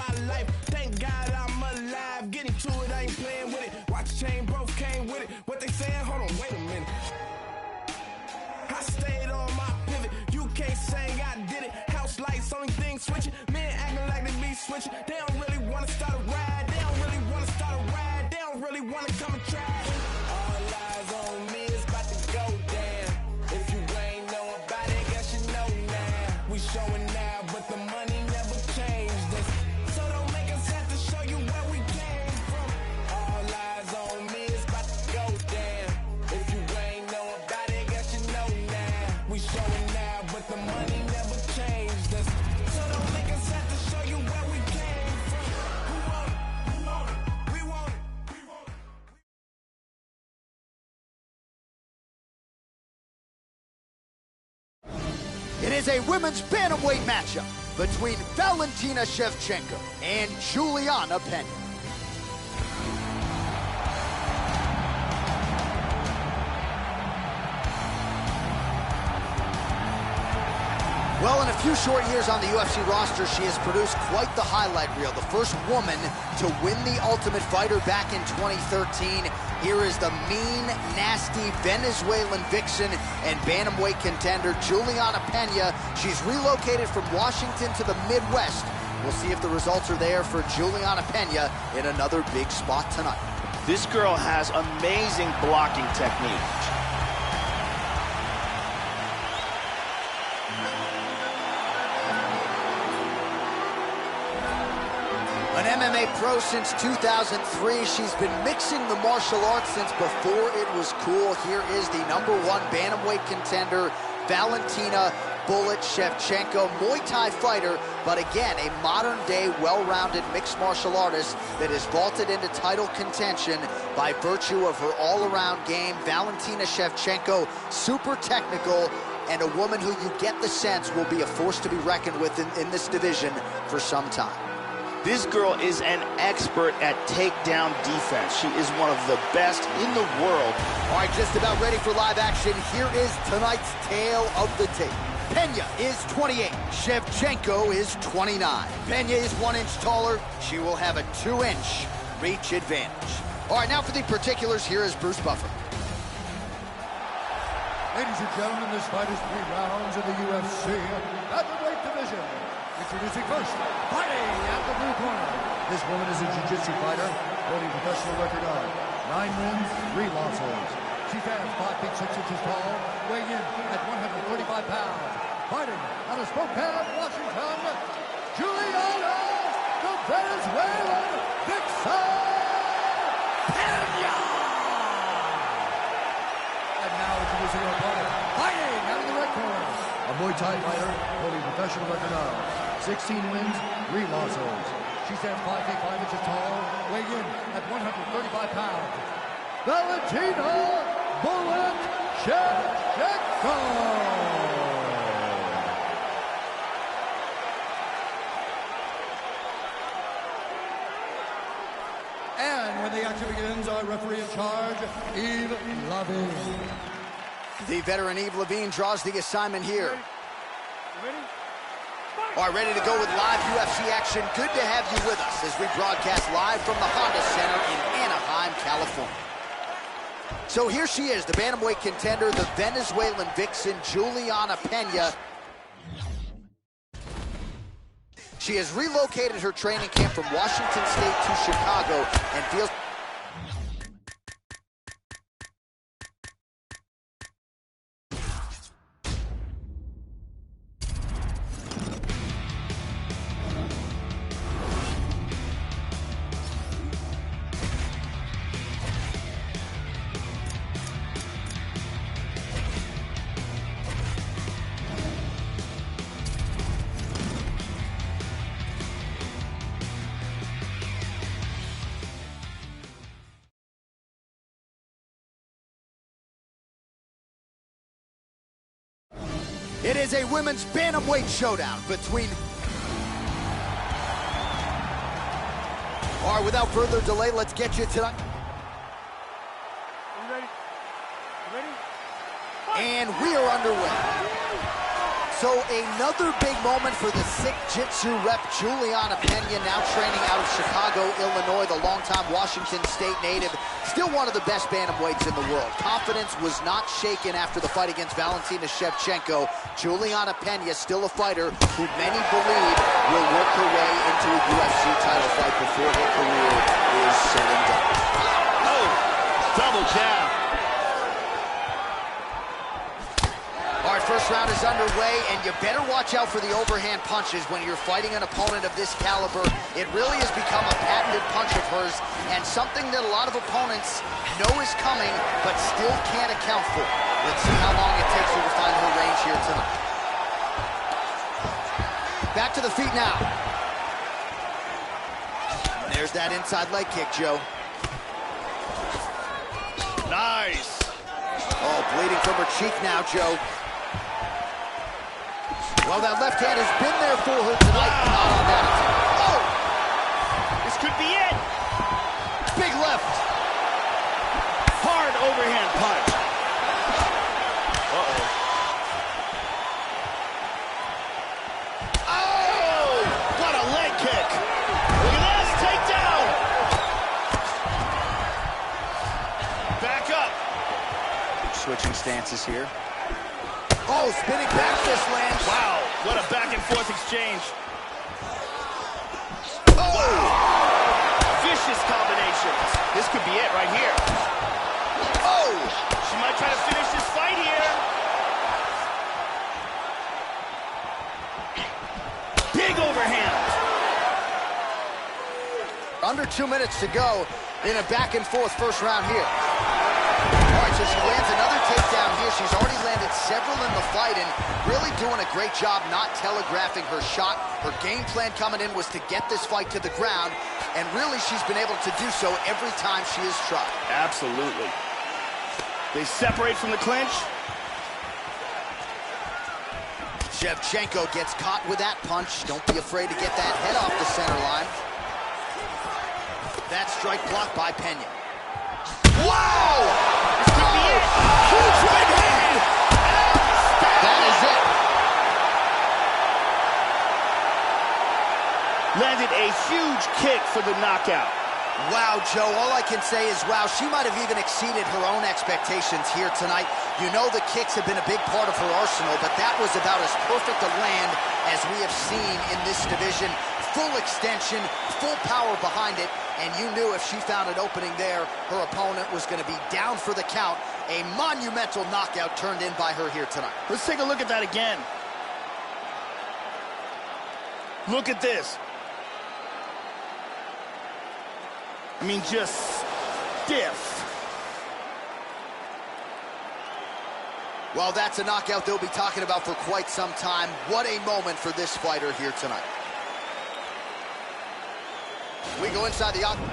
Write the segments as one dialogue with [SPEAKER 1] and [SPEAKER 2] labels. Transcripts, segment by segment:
[SPEAKER 1] my life. Thank God I'm alive. Getting to it, I ain't playing with it. Watch chain, both came with it. What they saying? Hold on, wait a minute. I stayed on my pivot. You can't say I did it. House lights, only thing switching. Men acting like they be switching. They don't really want to start a ride. They don't really want to start a ride. They don't really want to come and try. All eyes on me, it's about to go down. If you ain't know about it, guess you know now. We showing now, but the money never changed us. So don't make us have to show you where we came from. All eyes on me, it's about to go down. If you ain't know about it, guess you know now. We showing now, but the money never changed us. So don't make us have to show you where we came from. Who want it? Who want it? We want it. We want it.
[SPEAKER 2] It is a women's bantamweight matchup between Valentina Shevchenko and Juliana Pena. Well, in a few short years on the UFC roster, she has produced quite the highlight reel. The first woman to win the Ultimate Fighter back in 2013. Here is the mean, nasty Venezuelan vixen and bantamweight contender Juliana Pena. She's relocated from Washington to the Midwest. We'll see if the results are there for Juliana Pena in another big spot tonight.
[SPEAKER 3] This girl has amazing blocking technique.
[SPEAKER 2] An MMA pro since 2003, she's been mixing the martial arts since before it was cool. Here is the #1 bantamweight contender, Valentina "Bullet" Shevchenko, Muay Thai fighter, but again, a modern-day, well-rounded mixed martial artist that is vaulted into title contention by virtue of her all-around game. Valentina Shevchenko, super technical, and a woman who you get the sense will be a force to be reckoned with in this division for some time.
[SPEAKER 3] This girl is an expert at takedown defense. She is one of the best in the world.
[SPEAKER 2] All right, just about ready for live action. Here is tonight's tale of the tape. Pena is 28. Shevchenko is 29. Pena is 1 inch taller. She will have a 2-inch reach advantage. All right, now for the particulars, here is Bruce Buffer.
[SPEAKER 4] Ladies and gentlemen, this fight is 3 rounds in the UFC at the weight division. Introducing first, fighting at the blue corner. This woman is a jiu-jitsu fighter, holding a professional record of 9 wins, 3 losses. She stands 5 feet 6 inches tall, weighing in at 135 pounds. Fighting out of Spokane, Washington, Juliana, the Venezuelan vixen, Pena! And now introducing her opponent, fighting out of the red corner. A Muay Thai fighter, holding a professional record of 16 wins, 3 losses. She stands 5 feet 5 inches tall, weighing in at 135 pounds. Valentina "Bullet" Shevchenko. And when the action begins, our referee in charge, Yves Lavigne.
[SPEAKER 2] The veteran Yves Lavigne draws the assignment here.
[SPEAKER 4] Ready?
[SPEAKER 2] All right, ready to go with live UFC action. Good to have you with us as we broadcast live from the Honda Center in Anaheim, California. So here she is, the bantamweight contender, the Venezuelan vixen, Juliana Pena. She has relocated her training camp from Washington State to Chicago and feels... It is a women's bantamweight showdown between... All right, without further delay, let's get you tonight.
[SPEAKER 4] Are you ready? You ready?
[SPEAKER 2] And we are underway. So another big moment for the sick jitsu rep, Juliana Pena, now training out of Chicago, Illinois, the longtime Washington State native. Still one of the best bantamweights in the world. Confidence was not shaken after the fight against Valentina Shevchenko. Juliana Pena, still a fighter who many believe will work her way into a UFC title fight before her career is said and done.
[SPEAKER 3] Oh, double jab.
[SPEAKER 2] All right, first round is underway, and you better watch out for the overhand punches when you're fighting an opponent of this caliber. It really has become a patented punch of hers, and something that a lot of opponents know is coming, but still can't account for. Let's see how long it takes her to find her range here tonight. Back to the feet now. There's that inside leg kick, Joe.
[SPEAKER 3] Nice.
[SPEAKER 2] Oh, bleeding from her cheek now, Joe. Well, that left hand has been there for her tonight.
[SPEAKER 3] Wow.
[SPEAKER 2] Not on that attack. Oh!
[SPEAKER 3] This could be it.
[SPEAKER 2] Big left.
[SPEAKER 3] Hard overhand punch. Uh-oh. Oh! What a leg kick. Look at this. Takedown. Back up.
[SPEAKER 2] Switching stances here. Oh, spinning back fist lands.
[SPEAKER 3] Wow. What a back and forth exchange.
[SPEAKER 2] Oh!
[SPEAKER 3] Vicious combinations. This could be it right here.
[SPEAKER 2] Oh!
[SPEAKER 3] She might try to finish this fight here. Big overhand.
[SPEAKER 2] Under 2 minutes to go in a back and forth first round here. All right, so she lands another takedown here. She's already landed several in the fight and really doing a great job not telegraphing her shot. Her game plan coming in was to get this fight to the ground, and really she's been able to do so every time she has tried.
[SPEAKER 3] Absolutely. They separate from the clinch.
[SPEAKER 2] Shevchenko gets caught with that punch. Don't be afraid to get that head off the center line. That strike blocked by Pena. Wow!
[SPEAKER 3] This could be it.
[SPEAKER 2] Huge right hand! That is it.
[SPEAKER 3] Landed a huge kick for the knockout.
[SPEAKER 2] Wow, Joe, all I can say is wow. She might have even exceeded her own expectations here tonight. You know the kicks have been a big part of her arsenal, but that was about as perfect a land as we have seen in this division. Full extension, full power behind it, and you knew if she found an opening there, her opponent was going to be down for the count. A monumental knockout turned in by her here tonight.
[SPEAKER 3] Let's take a look at that again. Look at this. I mean, just stiff.
[SPEAKER 2] Well, that's a knockout they'll be talking about for quite some time. What a moment for this fighter here tonight. We go inside the octagon.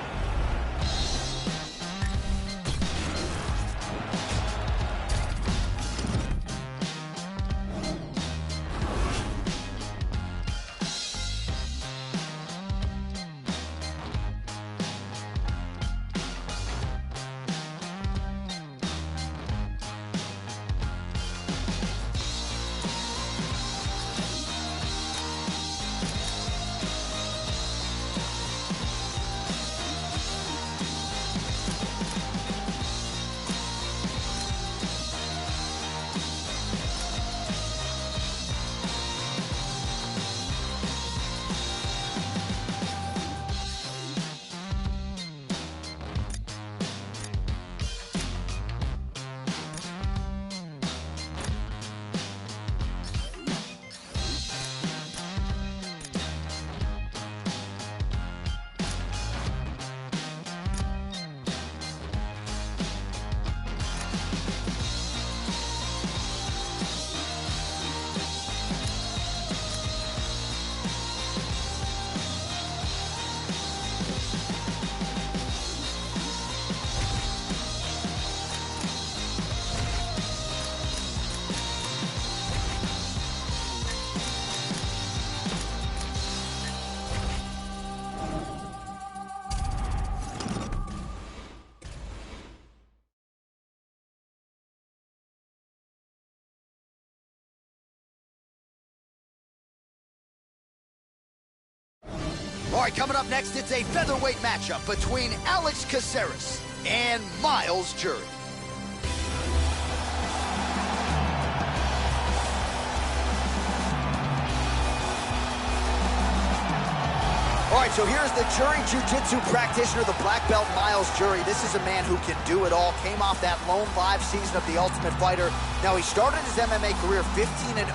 [SPEAKER 2] right, coming up next, it's a featherweight matchup between Alex Caceres and Miles Jury. All right, so here's the Jury Jiu-Jitsu practitioner, the black belt Miles Jury. This is a man who can do it all. Came off that lone live season of The Ultimate Fighter. Now, he started his MMA career 15-0,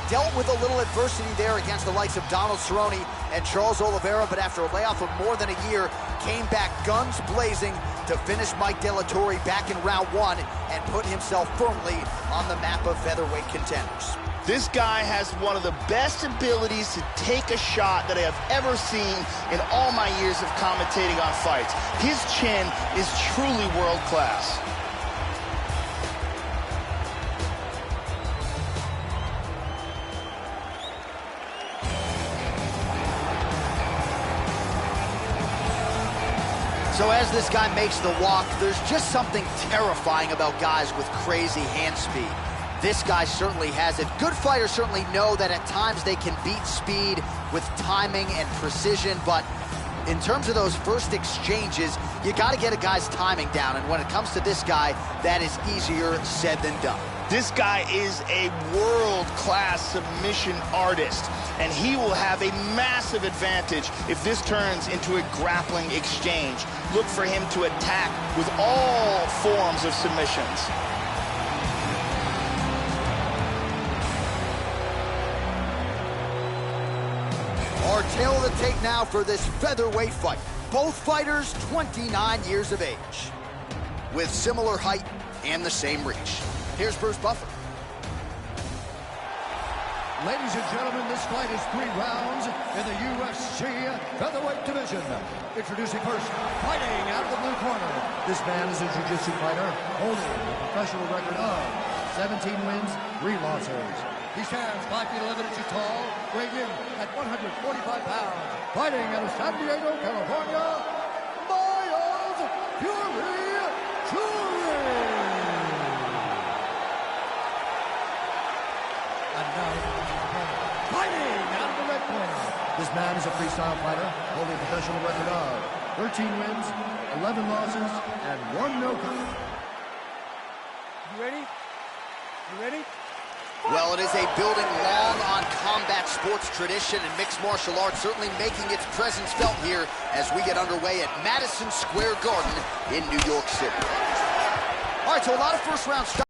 [SPEAKER 2] dealt with a little adversity there against the likes of Donald Cerrone and Charles Oliveira, but after a layoff of more than a year, came back guns blazing to finish Mike De La Torre back in round one and put himself firmly on the map of featherweight contenders.
[SPEAKER 3] This guy has one of the best abilities to take a shot that I have ever seen in all my years of commentating on fights. His chin is truly world class.
[SPEAKER 2] So as this guy makes the walk, there's just something terrifying about guys with crazy hand speed. This guy certainly has it. Good fighters certainly know that at times they can beat speed with timing and precision, but in terms of those first exchanges, you got to get a guy's timing down, and when it comes to this guy, that is easier said than done.
[SPEAKER 3] This guy is a world-class submission artist, and he will have a massive advantage if this turns into a grappling exchange. Look for him to attack with all forms of submissions.
[SPEAKER 2] Our tale of the tape now for this featherweight fight. Both fighters 29 years of age, with similar height and the same reach. Here's Bruce Buffer.
[SPEAKER 4] Ladies and gentlemen, this fight is 3 rounds in the UFC featherweight division. Introducing first, fighting out of the blue corner. This man is a jiu-jitsu fighter holding a professional record of 17 wins, 3 losses. He stands 5 feet 11 inches tall, weighing in at 145 pounds. Fighting out of San Diego, California, Miles Jury. And now, fighting out of the red corner. This man is a freestyle fighter, holding a professional record of 13 wins, 11 losses, and 1 no-count.
[SPEAKER 5] You ready? You ready?
[SPEAKER 2] Well, it is a building long on combat sports tradition, and mixed martial arts certainly making its presence felt here as we get underway at Madison Square Garden in New York City. All right, so a lot of first-round stuff.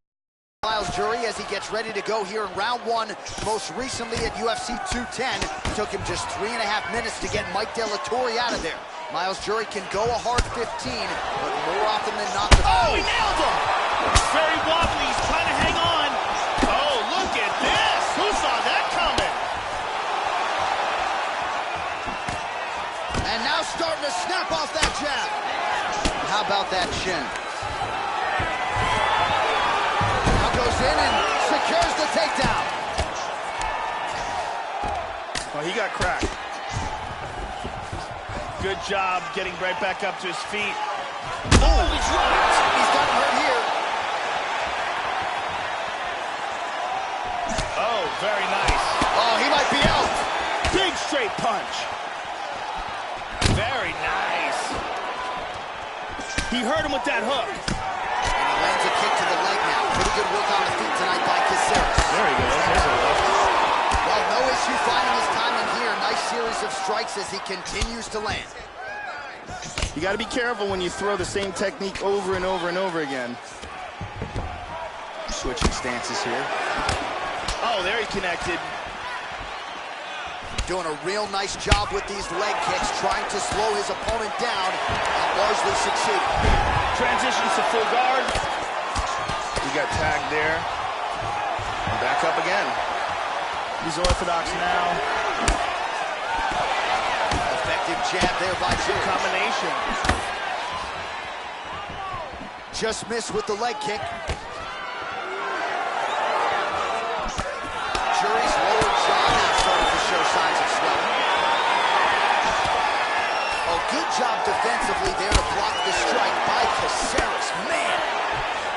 [SPEAKER 2] Miles Jury as he gets ready to go here in round one. Most recently at UFC 210, took him just 3.5 minutes to get Mike De La Torre out of there. Miles Jury can go a hard 15, but more often than not...
[SPEAKER 3] Oh, he nailed him! He's very wobbly. He's trying to hang on. Oh, look at this! Who saw that coming?
[SPEAKER 2] And now starting to snap off that jab. How about that shin? Now goes in and secures the takedown.
[SPEAKER 3] Oh, he got cracked. Good job getting right back up to his feet. Oh, he's dropped!
[SPEAKER 2] He's got him hurt here.
[SPEAKER 3] Oh, very nice.
[SPEAKER 2] Oh, he might be out.
[SPEAKER 3] Big straight punch. Very nice. He hurt him with that hook.
[SPEAKER 2] And he lands a kick to the leg now. Pretty good work on the feet tonight by Caceres.
[SPEAKER 3] There he goes. There's a left.
[SPEAKER 2] Well, no issue finding his timing here. Nice series of strikes as he continues to land.
[SPEAKER 3] You got to be careful when you throw the same technique over and over and over again. Switching stances here. Oh, there he connected.
[SPEAKER 2] Doing a real nice job with these leg kicks, trying to slow his opponent down and largely succeeding.
[SPEAKER 3] Transitions to full guard. He got tagged there. And back up again. He's orthodox now.
[SPEAKER 2] Effective jab there by Jury.
[SPEAKER 3] Combination.
[SPEAKER 2] Just missed with the leg kick. Jury's lower jaw now starting to show signs of swelling. Oh, good job defensively there to block the strike by Caceres. Man!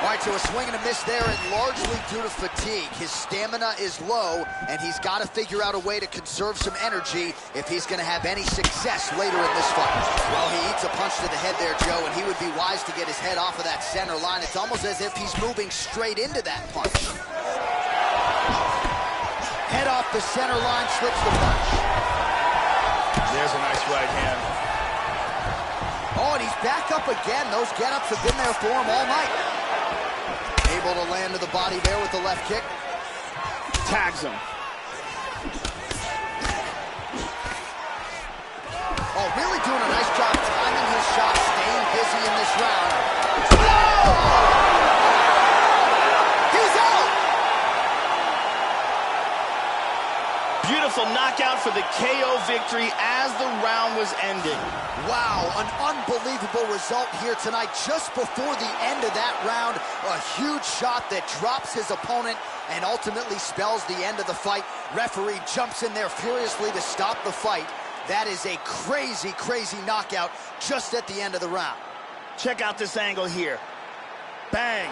[SPEAKER 2] All right, so a swing and a miss there, and largely due to fatigue. fatigue. His stamina is low, and he's got to figure out a way to conserve some energy if he's going to have any success later in this fight. Well, he eats a punch to the head there, Joe, and he would be wise to get his head off of that center line. It's almost as if he's moving straight into that punch. Head off the center line, slips the punch.
[SPEAKER 3] There's a nice right hand.
[SPEAKER 2] Oh, and he's back up again. Those get-ups have been there for him all night. Able to land to the body there with the left kick.
[SPEAKER 3] Tags him.
[SPEAKER 2] Oh, really doing a nice job timing his shot, staying busy in this round. Oh! He's out!
[SPEAKER 3] Beautiful knockout for the KO victory as the round was ending.
[SPEAKER 2] Wow, an unbelievable result here tonight. Just before the end of that round, a huge shot that drops his opponent and ultimately spells the end of the fight. Referee jumps in there furiously to stop the fight. That is a crazy, crazy knockout just at the end of the round.
[SPEAKER 3] Check out this angle here. Bang.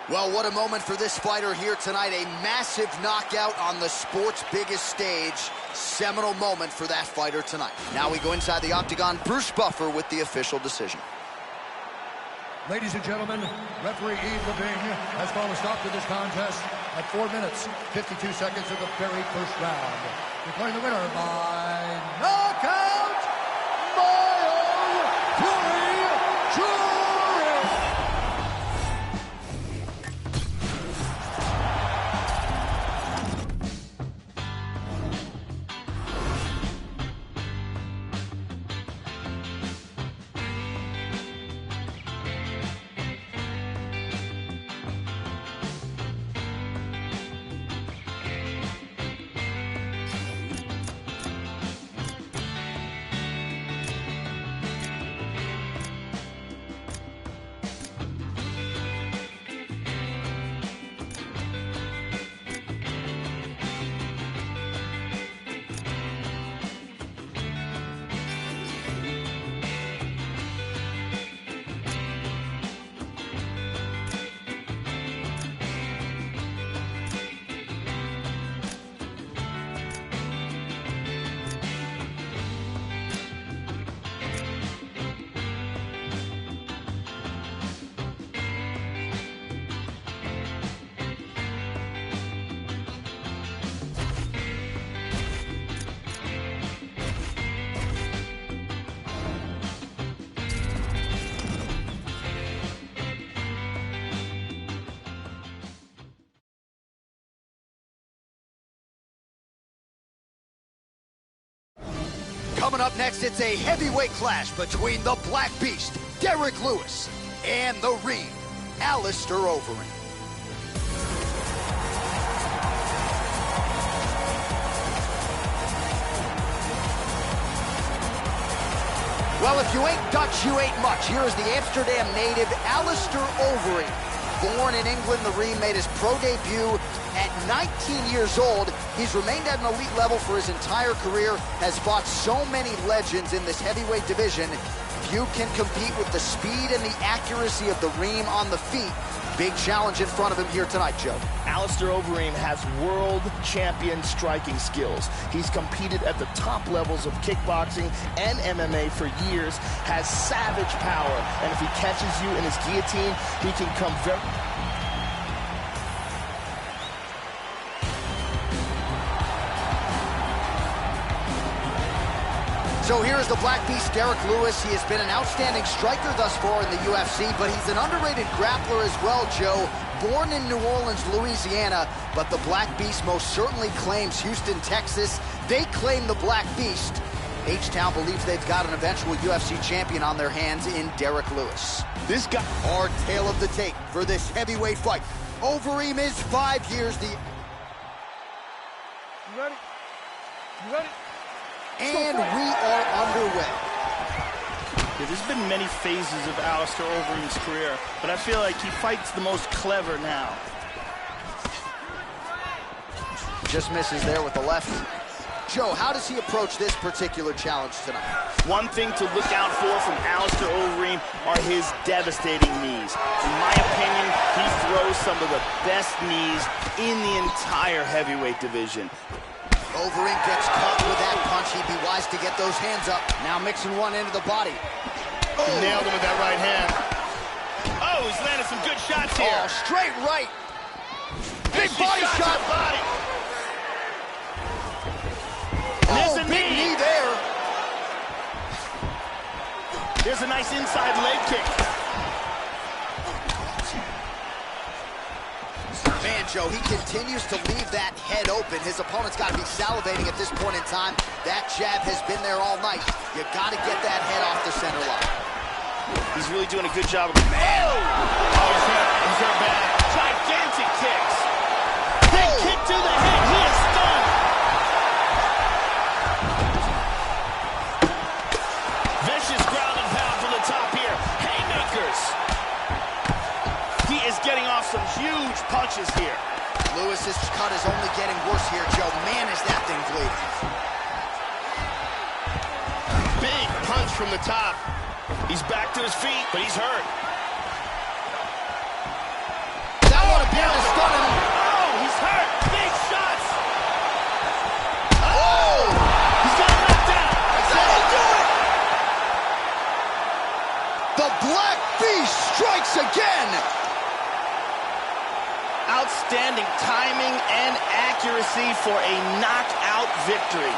[SPEAKER 2] Well, what a moment for this fighter here tonight. A massive knockout on the sport's biggest stage. Seminal moment for that fighter tonight. Now we go inside the octagon. Bruce Buffer with the official decision.
[SPEAKER 4] Ladies and gentlemen, referee Yves Levine has called a stop to this contest at 4 minutes, 52 seconds of the very first round. Declaring the winner by knockout, Fury.
[SPEAKER 2] Coming up next, it's a heavyweight clash between the Black Beast, Derek Lewis, and the Reem, Alistair Overeem. Well, if you ain't Dutch, you ain't much. Here is the Amsterdam native, Alistair Overeem. Born in England, the Reem made his pro debut at 19 years old. He's remained at an elite level for his entire career, has fought so many legends in this heavyweight division. Few can compete with the speed and the accuracy of the Reem on the feet. Big challenge in front of him here tonight, Joe.
[SPEAKER 3] Alistair Overeem has world champion striking skills. He's competed at the top levels of kickboxing and MMA for years, has savage power, and if he catches you in his guillotine, he can come very...
[SPEAKER 2] So here is the Black Beast, Derek Lewis. He has been an outstanding striker thus far in the UFC, but he's an underrated grappler as well, Joe. Born in New Orleans, Louisiana, but the Black Beast most certainly claims Houston, Texas. They claim the Black Beast. H-Town believes they've got an eventual UFC champion on their hands in Derek Lewis.
[SPEAKER 3] This guy...
[SPEAKER 2] Our tale of the tape for this heavyweight fight. Overeem is 5 years the...
[SPEAKER 5] You ready? You ready?
[SPEAKER 2] And we are underway.
[SPEAKER 3] Yeah, there's been many phases of Alistair Overeem's career, but I feel like he fights the most clever now.
[SPEAKER 2] Just misses there with the left. Joe, how does he approach this particular challenge tonight?
[SPEAKER 3] One thing to look out for from Alistair Overeem are his devastating knees. In my opinion, he throws some of the best knees in the entire heavyweight division.
[SPEAKER 2] Overeem gets caught with that punch. He'd be wise to get those hands up. Now mixing one into the body.
[SPEAKER 3] Oh. Nailed him with that right hand. Oh, he's landed some good shots here.
[SPEAKER 2] Oh, straight right. Big body shot.
[SPEAKER 3] Body.
[SPEAKER 2] Oh, big knee there.
[SPEAKER 3] There's a nice inside leg kick.
[SPEAKER 2] Man, Joe, he continues to leave that head open. His opponent's got to be salivating at this point in time. That jab has been there all night. You got to get that head off the center line.
[SPEAKER 3] He's really doing a good job. Man! Oh, he's hurt bad. Gigantic kicks. Big kick to the head. He is stunned. Vicious ground and pound from the top here. Haymakers. He is getting off some huge punches here.
[SPEAKER 2] Lewis's cut is only getting worse here, Joe. Man, is that thing bleeding.
[SPEAKER 3] Big punch from the top. He's back to his feet, but he's hurt.
[SPEAKER 2] That would appear to stun him.
[SPEAKER 3] Oh, he's hurt. Big shots.
[SPEAKER 2] Oh!
[SPEAKER 3] He's got him knocked down.
[SPEAKER 2] That'll do it! The Black Beast strikes again!
[SPEAKER 3] Outstanding timing and accuracy for a knockout victory.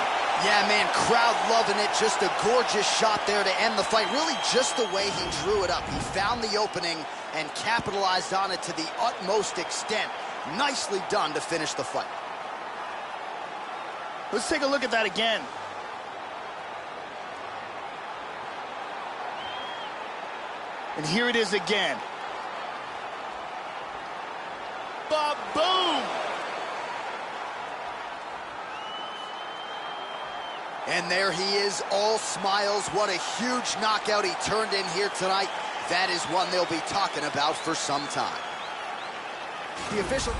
[SPEAKER 2] Yeah, man, crowd loving it. Just a gorgeous shot there to end the fight. Really just the way he drew it up. He found the opening and capitalized on it to the utmost extent. Nicely done to finish the fight.
[SPEAKER 3] Let's take a look at that again. And here it is again. Ba-boom!
[SPEAKER 2] And there he is, all smiles. What a huge knockout he turned in here tonight. That is one they'll be talking about for some time. The official...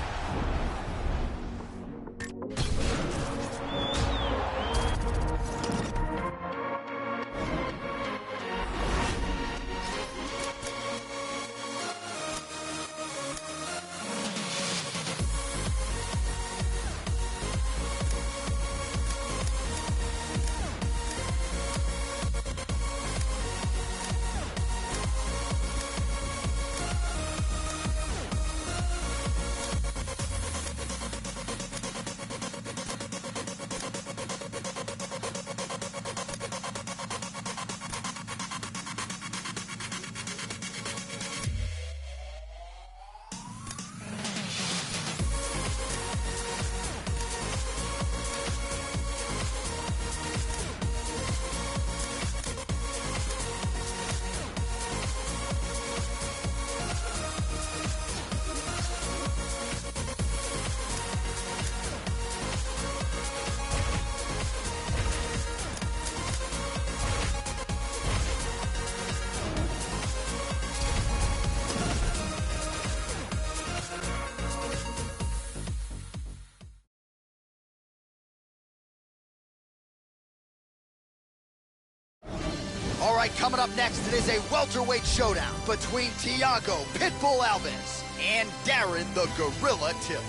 [SPEAKER 2] All right, coming up next, it is a welterweight showdown between Thiago Pitbull Alves and Darren the Gorilla Till.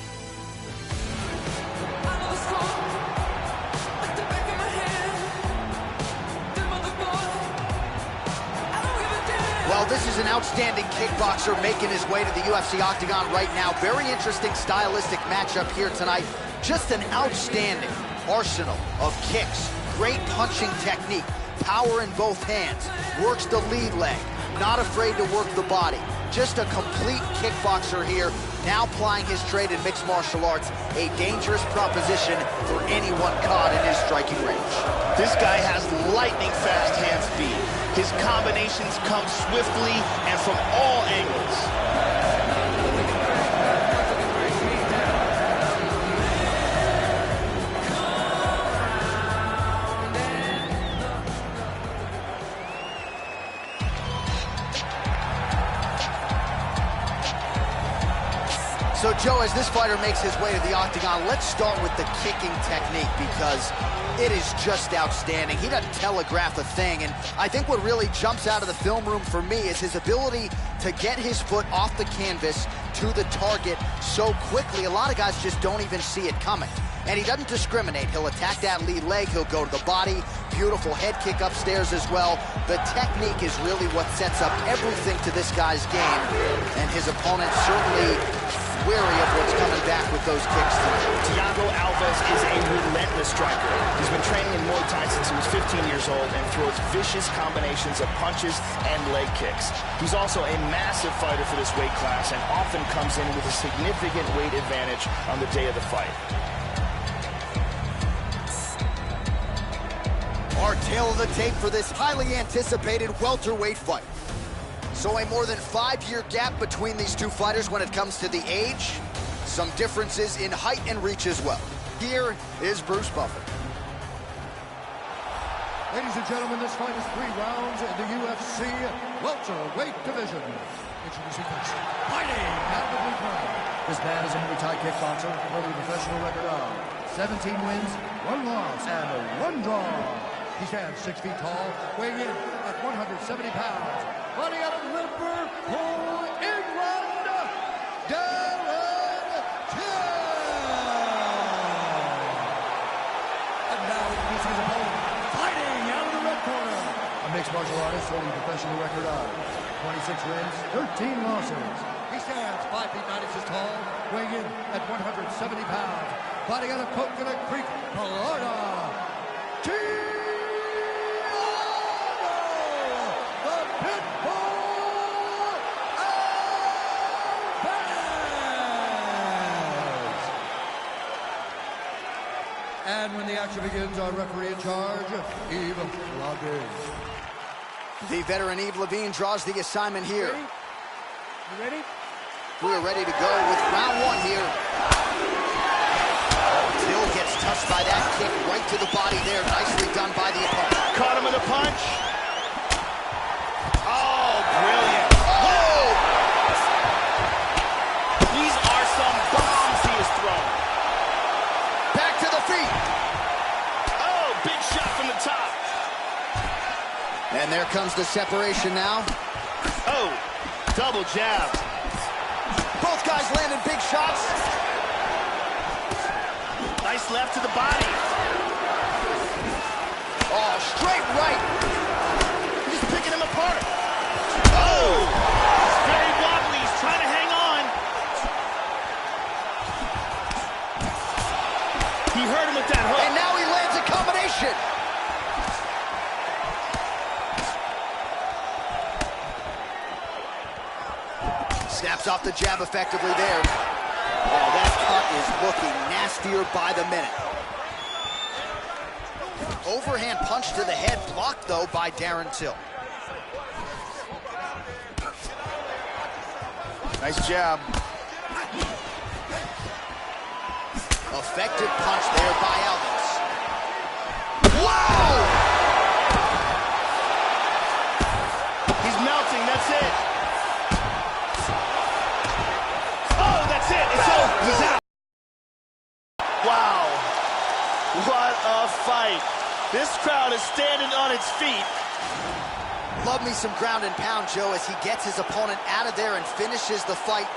[SPEAKER 2] Well, this is an outstanding kickboxer making his way to the UFC octagon right now. Very interesting stylistic matchup here tonight. Just an outstanding arsenal of kicks, great punching technique, power in both hands, works the lead leg, not afraid to work the body. Just a complete kickboxer here, now plying his trade in mixed martial arts, a dangerous proposition for anyone caught in his striking range.
[SPEAKER 3] This guy has lightning fast hand speed. His combinations come swiftly and from all angles.
[SPEAKER 2] So, Joe, as this fighter makes his way to the octagon, let's start with the kicking technique because it is just outstanding. He doesn't telegraph a thing, and I think what really jumps out of the film room for me is his ability to get his foot off the canvas to the target so quickly. A lot of guys just don't even see it coming. And he doesn't discriminate. He'll attack that lead leg. He'll go to the body. Beautiful head kick upstairs as well. The technique is really what sets up everything to this guy's game. And his opponent certainly wary of what's coming back with those kicks tonight.
[SPEAKER 3] Thiago Alves is a relentless striker. He's been training in Muay Thai since he was 15 years old and throws vicious combinations of punches and leg kicks. He's also a massive fighter for this weight class and often comes in with a significant weight advantage on the day of the fight.
[SPEAKER 2] Our tail of the tape for this highly anticipated welterweight fight. So a more than 5-year gap between these two fighters when it comes to the age. Some differences in height and reach as well. Here is Bruce Buffer.
[SPEAKER 4] Ladies and gentlemen, this fight is 3 rounds in the UFC welterweight division. Introducing first, fighting out of the blue corner. This man is a Muay Thai kickboxer holding a professional record of 17 wins, 1 loss, and 1 draw. He stands 6 feet tall, weighing in at 170 pounds. Fighting out of Liverpool, England, Darren Till. And now introducing his opponent, fighting out of the red corner. A mixed martial artist holding a professional record of 26 wins, 13 losses. He stands 5 feet 9 inches tall, weighing in at 170 pounds. Fighting out of Coconut Creek, Florida. And when the action begins, our referee in charge, Yves Lavigne.
[SPEAKER 2] The veteran Yves Lavigne draws the assignment here.
[SPEAKER 5] Ready? You ready?
[SPEAKER 2] We are ready to go with round 1 here. Till gets touched by that kick right to the body there. Nicely done by the opponent.
[SPEAKER 3] Caught him with a punch. Oh, brilliant.
[SPEAKER 2] Oh!
[SPEAKER 3] These are some bombs he has thrown.
[SPEAKER 2] Back to the feet.
[SPEAKER 3] Oh, big shot from the top.
[SPEAKER 2] And there comes the separation now.
[SPEAKER 3] Oh, double jab.
[SPEAKER 2] Both guys landed big shots.
[SPEAKER 3] Nice left to the body.
[SPEAKER 2] Oh, straight right.
[SPEAKER 3] He's picking him apart. Oh! He's very wobbly. He's trying to hang on. He hurt him with that hook.
[SPEAKER 2] And now he lands a combination. Snaps off the jab effectively there. Oh, that cut is looking nastier by the minute. Overhand punch to the head, blocked though by Darren Till.
[SPEAKER 3] Nice jab.
[SPEAKER 2] Effective punch there by Alves. Wow!
[SPEAKER 3] He's melting. That's it. Oh, that's it. It's over. He's out. Wow. What a fight. This crowd is standing on its feet.
[SPEAKER 2] Love me some ground and pound, Joe, as he gets his opponent out of there and finishes the fight.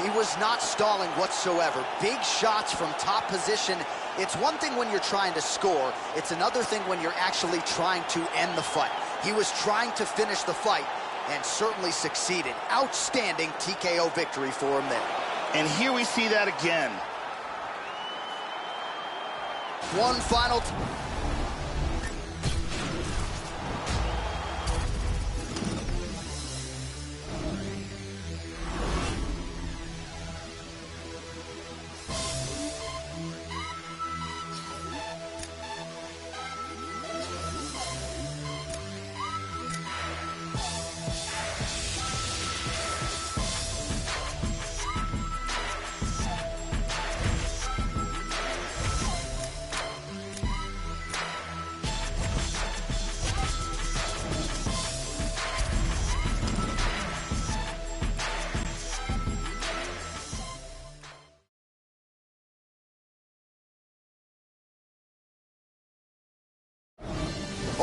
[SPEAKER 2] He was not stalling whatsoever. Big shots from top position. It's one thing when you're trying to score. It's another thing when you're actually trying to end the fight. He was trying to finish the fight and certainly succeeded. Outstanding TKO victory for him there.
[SPEAKER 3] And here we see that again.
[SPEAKER 2] One final...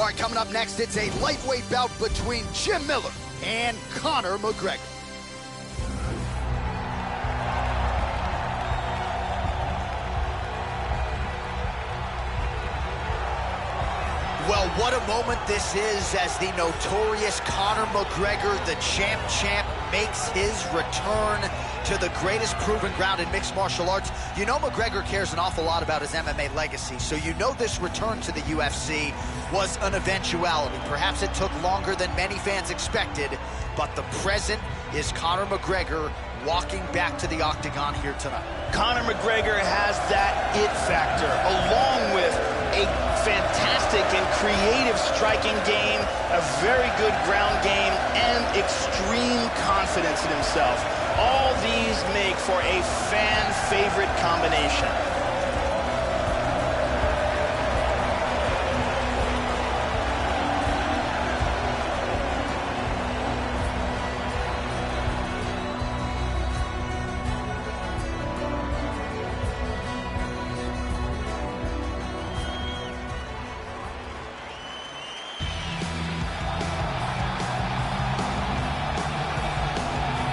[SPEAKER 2] All right, coming up next, it's a lightweight bout between Jim Miller and Conor McGregor. Well, what a moment this is as the notorious Conor McGregor, the champ, makes his return to the greatest proven ground in mixed martial arts. You know McGregor cares an awful lot about his MMA legacy, so you know this return to the UFC was an eventuality. Perhaps it took longer than many fans expected, but the present is Conor McGregor walking back to the octagon here tonight.
[SPEAKER 3] Conor McGregor has that it factor, along with a fantastic and creative striking game, a very good ground game, and extreme confidence in himself. All these make for a fan-favorite combination.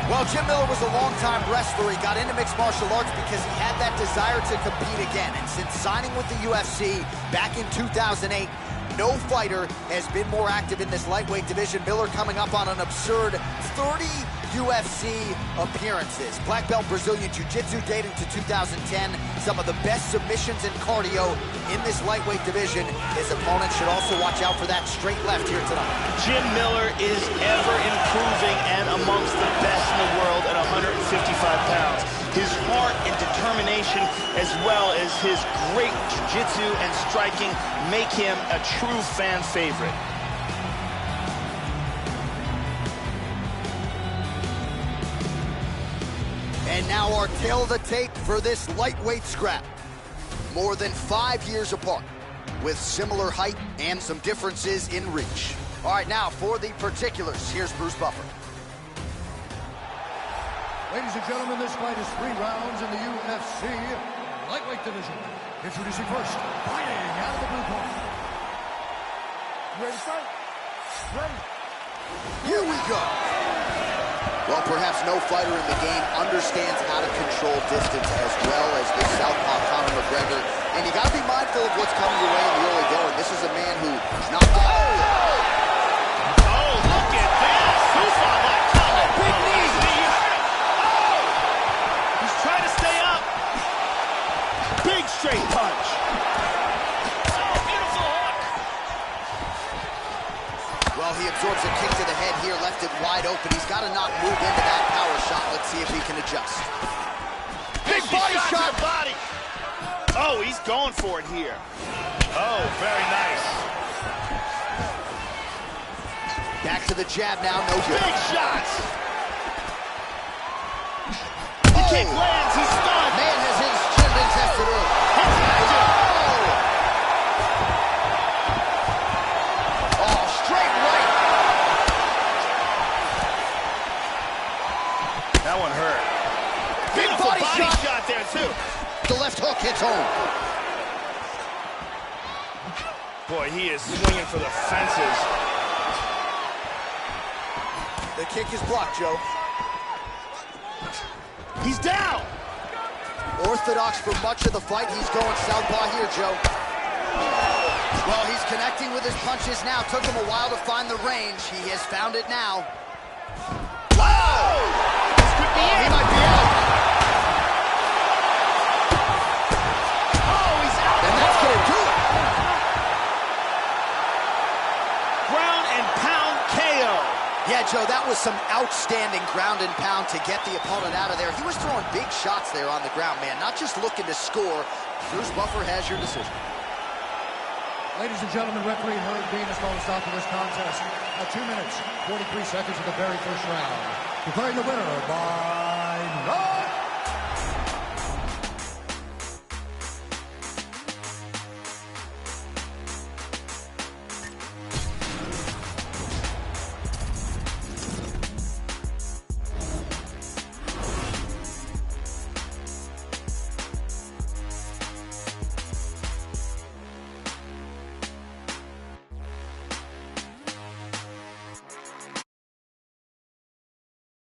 [SPEAKER 2] Well, Jim Miller was a longtime wrestler. He got into mixed martial arts because he had that desire to compete again. And since signing with the UFC back in 2008, no fighter has been more active in this lightweight division. Miller coming up on an absurd 30 UFC appearances. Black belt Brazilian Jiu-Jitsu dating to 2010. Some of the best submissions and cardio in this lightweight division. His opponent should also watch out for that straight left here tonight.
[SPEAKER 3] Jim Miller is ever improving and amongst the best in the world at 155 pounds. His heart and determination, as well as his great jiu-jitsu and striking, make him a true fan favorite.
[SPEAKER 2] And now our tail of the tape for this lightweight scrap. More than 5 years apart, with similar height and some differences in reach. All right, now for the particulars, here's Bruce Buffer.
[SPEAKER 4] Ladies and gentlemen, this fight is 3 rounds in the UFC lightweight division. Introducing first, fighting out of the blue corner.
[SPEAKER 5] You ready to fight? Ready.
[SPEAKER 2] Here we go. Well, perhaps no fighter in the game understands how to control distance as well as this southpaw Conor McGregor. And you got to be mindful of what's coming your way in the early going. This is a man who knocked out.
[SPEAKER 3] Oh, look at this! Who saw that coming? Big knee! Oh! He's trying to stay up. Big straight punch. Oh, beautiful hook.
[SPEAKER 2] Well, he absorbs a kick to the head here, left it wide open. He's got to not move into that power shot. Let's see if he can adjust. Big body shot!
[SPEAKER 3] Body. Oh, he's going for it here. Oh, very nice.
[SPEAKER 2] Back to the jab now, no good.
[SPEAKER 3] Big shots. The kick lands, he's stunned.
[SPEAKER 2] Man has his chin been tested early. Oh, straight right.
[SPEAKER 3] That one hurt.
[SPEAKER 2] Big
[SPEAKER 3] Beautiful
[SPEAKER 2] body
[SPEAKER 3] shot there, too.
[SPEAKER 2] The left hook hits home.
[SPEAKER 3] Boy, he is swinging for the fences.
[SPEAKER 2] The kick is blocked, Joe.
[SPEAKER 3] He's down.
[SPEAKER 2] Orthodox for much of the fight. He's going southpaw here, Joe. Well, he's connecting with his punches now. Took him a while to find the range. He has found it now.
[SPEAKER 3] Whoa! This could be it.
[SPEAKER 2] He might be out.
[SPEAKER 3] Oh, he's out.
[SPEAKER 2] And that's going to do it.
[SPEAKER 3] Ground and pound KO.
[SPEAKER 2] Yeah, Joe, that was some outstanding ground and pound to get the opponent out of there. He was throwing big shots there on the ground, man. Not just looking to score. Bruce Buffer has your decision.
[SPEAKER 4] Ladies and gentlemen, referee Herb Dean has called a stop to this contest at 2 minutes, 43 seconds of the very first round. Declaring the winner by